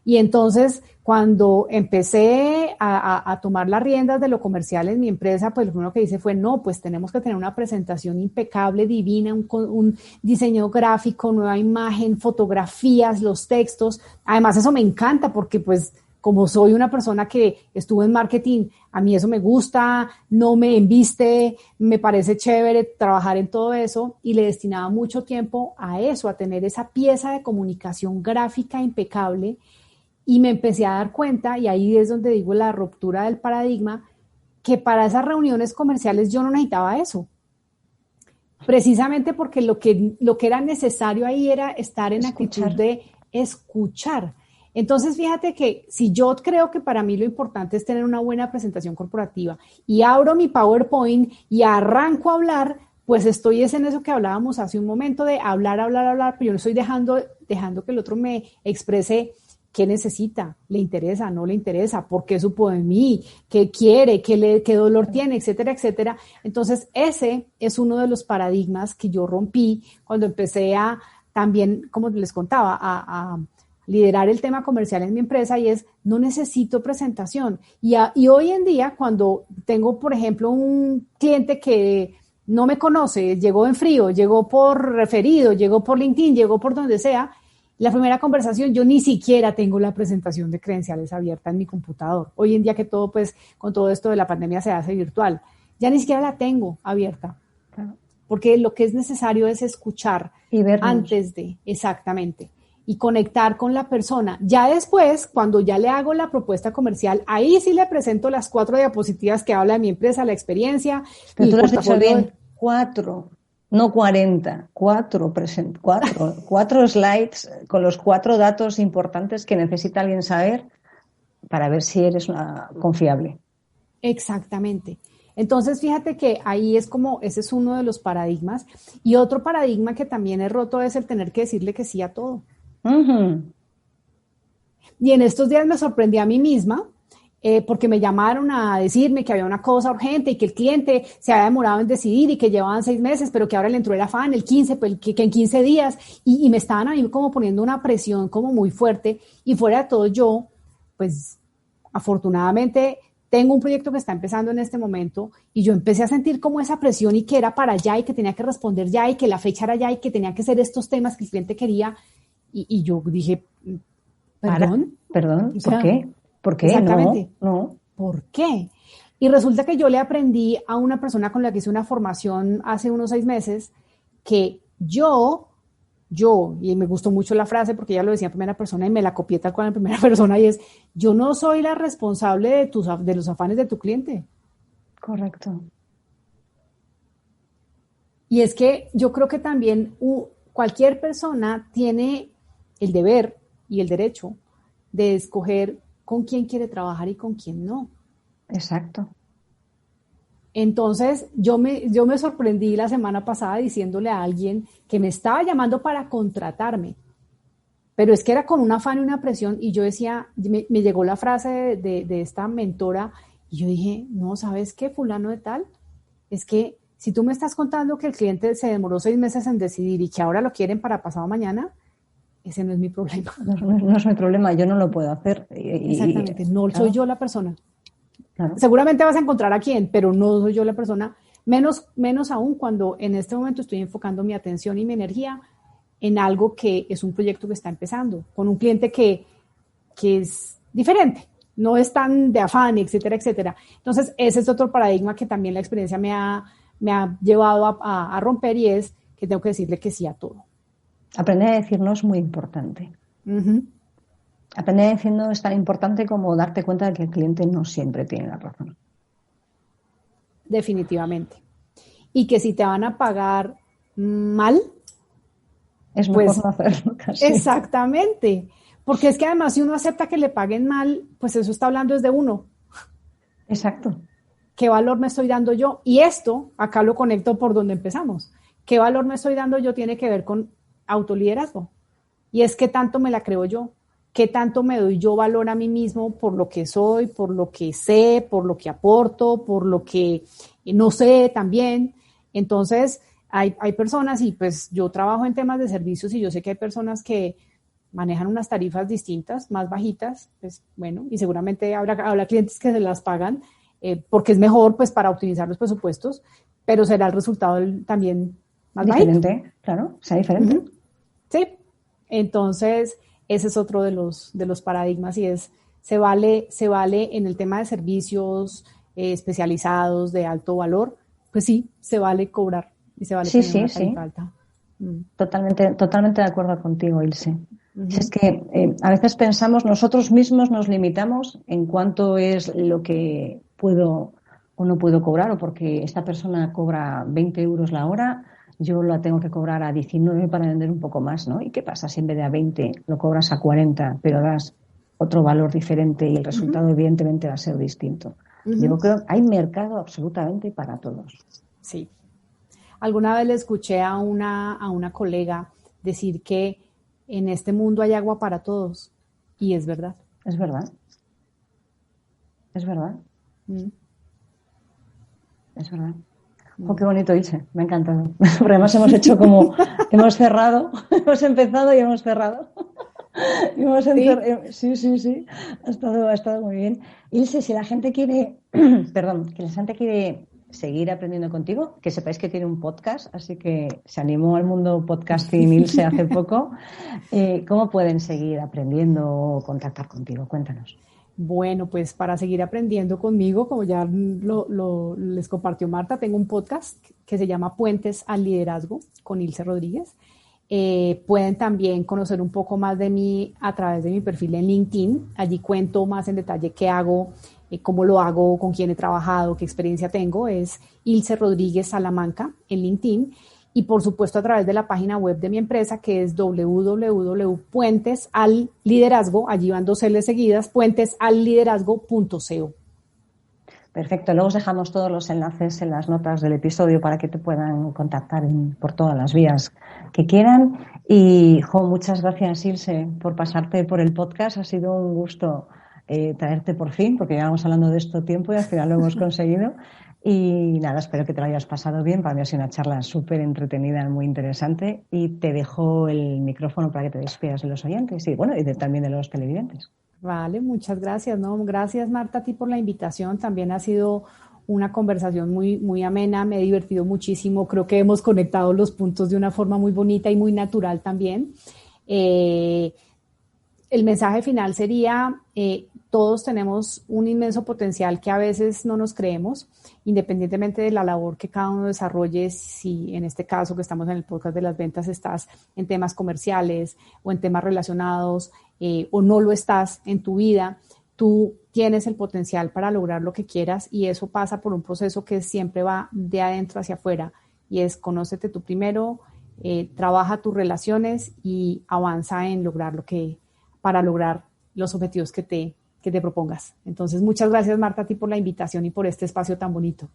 Y entonces, cuando empecé a tomar las riendas de lo comercial en mi empresa, pues lo primero que hice fue, pues tenemos que tener una presentación impecable, divina, un diseño gráfico, nueva imagen, fotografías, los textos. Además, eso me encanta porque pues como soy una persona que estuvo en marketing, a mí eso me gusta, no me embiste, me parece chévere trabajar en todo eso y le destinaba mucho tiempo a eso, a tener esa pieza de comunicación gráfica impecable y me empecé a dar cuenta, y ahí es donde digo la ruptura del paradigma, que para esas reuniones comerciales yo no necesitaba eso. Precisamente porque lo que era necesario ahí era estar en actitud de escuchar. Entonces, fíjate que si yo creo que para mí lo importante es tener una buena presentación corporativa y abro mi PowerPoint y arranco a hablar, pues estoy en eso que hablábamos hace un momento de hablar, pero yo no estoy dejando que el otro me exprese qué necesita, le interesa, no le interesa, por qué supo de mí, qué quiere, qué dolor tiene, etcétera, etcétera. Entonces, ese es uno de los paradigmas que yo rompí cuando empecé a también, como les contaba, a liderar el tema comercial en mi empresa, y es, no necesito presentación. Y hoy en día, cuando tengo, por ejemplo, un cliente que no me conoce, llegó en frío, llegó por referido, llegó por LinkedIn, llegó por donde sea, la primera conversación, yo ni siquiera tengo la presentación de credenciales abierta en mi computador. Hoy en día que todo, pues, con todo esto de la pandemia se hace virtual, ya ni siquiera la tengo abierta. Claro. Porque lo que es necesario es escuchar y vernos antes de, exactamente, y conectar con la persona. Ya después, cuando ya le hago la propuesta comercial, ahí sí le presento las 4 diapositivas que habla de mi empresa, la experiencia. Pero tú lo has dicho bien, 4, no 40, 4 slides con los 4 datos importantes que necesita alguien saber para ver si eres confiable. Exactamente. Entonces, fíjate que ahí es como, ese es uno de los paradigmas. Y otro paradigma que también he roto es el tener que decirle que sí a todo. Uh-huh. Y en estos días me sorprendí a mí misma porque me llamaron a decirme que había una cosa urgente y que el cliente se había demorado en decidir y que llevaban 6 meses, pero que ahora le entró el afán, el 15, que en 15 días, y me estaban a mí como poniendo una presión como muy fuerte, y fuera de todo yo, pues afortunadamente tengo un proyecto que está empezando en este momento y yo empecé a sentir como esa presión y que era para allá y que tenía que responder ya y que la fecha era ya y que tenía que ser estos temas que el cliente quería, y yo dije, ¿perdón? ¿Perdón? O sea, ¿Por qué? ¿Por qué? Exactamente. No. ¿Por qué? Y resulta que yo le aprendí a una persona con la que hice una formación hace unos 6 meses que yo, y me gustó mucho la frase porque ella lo decía en primera persona y me la copié tal cual en primera persona, y es, yo no soy la responsable de los afanes de tu cliente. Correcto. Y es que yo creo que también cualquier persona tiene el deber y el derecho de escoger con quién quiere trabajar y con quién no. Exacto. Entonces, yo me sorprendí la semana pasada diciéndole a alguien que me estaba llamando para contratarme, pero es que era con un afán y una presión, y yo decía, me llegó la frase de esta mentora, y yo dije, no, ¿sabes qué, fulano de tal? Es que si tú me estás contando que el cliente se demoró 6 meses en decidir y que ahora lo quieren para pasado mañana, ese no es mi problema. No es mi problema, yo no lo puedo hacer. Exactamente, no soy yo la persona. Claro. Seguramente vas a encontrar a quién, pero no soy yo la persona, menos aún cuando en este momento estoy enfocando mi atención y mi energía en algo que es un proyecto que está empezando, con un cliente que es diferente, no es tan de afán, etcétera, etcétera. Entonces, ese es otro paradigma que también la experiencia me ha llevado a romper, y es que tengo que decirle que sí a todo. Aprender a decir no es muy importante. Uh-huh. Aprender a decir no es tan importante como darte cuenta de que el cliente no siempre tiene la razón. Definitivamente. Y que si te van a pagar mal, es mejor pues, no hacerlo casi. Exactamente. Porque es que además si uno acepta que le paguen mal, pues eso está hablando es de uno. Exacto. ¿Qué valor me estoy dando yo? Y esto, acá lo conecto por donde empezamos. ¿Qué valor me estoy dando yo? Tiene que ver con autoliderazgo. Y es qué tanto me la creo yo, qué tanto me doy yo valor a mí mismo por lo que soy, por lo que sé, por lo que aporto, por lo que no sé también. Entonces, hay personas, y pues yo trabajo en temas de servicios y yo sé que hay personas que manejan unas tarifas distintas, más bajitas, pues bueno, y seguramente habrá clientes que se las pagan porque es mejor pues para optimizar los presupuestos, pero será el resultado también más diferente, bajito. Claro, sea diferente. Uh-huh. Sí, entonces ese es otro de los paradigmas, y es, se vale en el tema de servicios especializados de alto valor, pues sí, se vale cobrar y se vale tener una tarifa alta. Totalmente de acuerdo contigo, Ilse. Uh-huh. Es que a veces pensamos, nosotros mismos nos limitamos en cuánto es lo que puedo o no puedo cobrar, o porque esta persona cobra 20 euros la hora, yo la tengo que cobrar a 19 para vender un poco más, ¿no? ¿Y qué pasa si en vez de a 20 lo cobras a 40, pero das otro valor diferente y el resultado evidentemente va a ser distinto? Yo creo que hay mercado absolutamente para todos. Sí. Alguna vez le escuché a una colega decir que en este mundo hay agua para todos, y es verdad. Es verdad. Es verdad. Es verdad. Oh, qué bonito, Ilse, me ha encantado. Porque además hemos cerrado, hemos empezado y hemos cerrado. Sí. Ha estado muy bien. Ilse, si la gente quiere, que la gente quiere seguir aprendiendo contigo, que sepáis que tiene un podcast, así que se animó al mundo podcasting Ilse hace poco. ¿Cómo pueden seguir aprendiendo o contactar contigo? Cuéntanos. Bueno, pues para seguir aprendiendo conmigo, como ya les compartió Marta, tengo un podcast que se llama Puentes al Liderazgo con Ilse Rodríguez. Pueden también conocer un poco más de mí a través de mi perfil en LinkedIn. Allí cuento más en detalle qué hago, cómo lo hago, con quién he trabajado, qué experiencia tengo. Es Ilse Rodríguez Salamanca en LinkedIn. Y por supuesto a través de la página web de mi empresa, que es www.puentesal-liderazgo, allí van 2 L's seguidas, puentesal-liderazgo.co. Perfecto, luego os dejamos todos los enlaces en las notas del episodio para que te puedan contactar por todas las vías que quieran. Y muchas gracias, Ilse, por pasarte por el podcast. Ha sido un gusto traerte por fin, porque llevamos hablando de esto tiempo y al final lo hemos conseguido. Y nada, espero que te lo hayas pasado bien. Para mí ha sido una charla súper entretenida, muy interesante. Y te dejo el micrófono para que te despidas de los oyentes y también de los televidentes. Vale, muchas gracias. No, gracias, Marta, a ti por la invitación. También ha sido una conversación muy, muy amena. Me he divertido muchísimo. Creo que hemos conectado los puntos de una forma muy bonita y muy natural también. El mensaje final sería, todos tenemos un inmenso potencial que a veces no nos creemos, independientemente de la labor que cada uno desarrolle. Si en este caso que estamos en el podcast de las ventas estás en temas comerciales o en temas relacionados o no lo estás en tu vida, tú tienes el potencial para lograr lo que quieras, y eso pasa por un proceso que siempre va de adentro hacia afuera, y es conócete tú primero, trabaja tus relaciones y avanza en para lograr los objetivos que te propongas. Entonces, muchas gracias, Marta, a ti por la invitación y por este espacio tan bonito.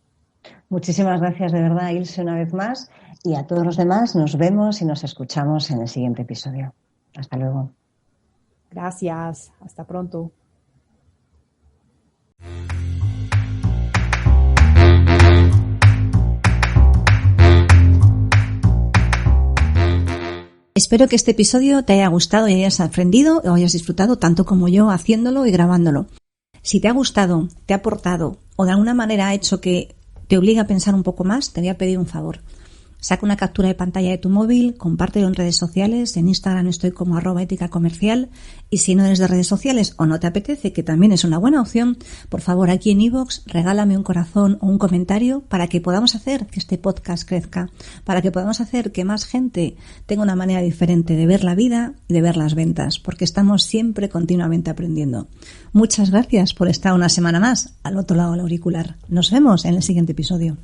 Muchísimas gracias de verdad, Ilse, una vez más. Y a todos los demás nos vemos y nos escuchamos en el siguiente episodio. Hasta luego. Gracias. Hasta pronto. Espero que este episodio te haya gustado y hayas aprendido o hayas disfrutado tanto como yo haciéndolo y grabándolo. Si te ha gustado, te ha aportado o de alguna manera ha hecho que te obligue a pensar un poco más, te voy a pedir un favor. Saca una captura de pantalla de tu móvil, compártelo en redes sociales. En Instagram estoy como @éticacomercial. Y si no eres de redes sociales o no te apetece, que también es una buena opción, por favor aquí en iVoox regálame un corazón o un comentario para que podamos hacer que este podcast crezca, para que podamos hacer que más gente tenga una manera diferente de ver la vida y de ver las ventas, porque estamos siempre continuamente aprendiendo. Muchas gracias por estar una semana más al otro lado del auricular. Nos vemos en el siguiente episodio.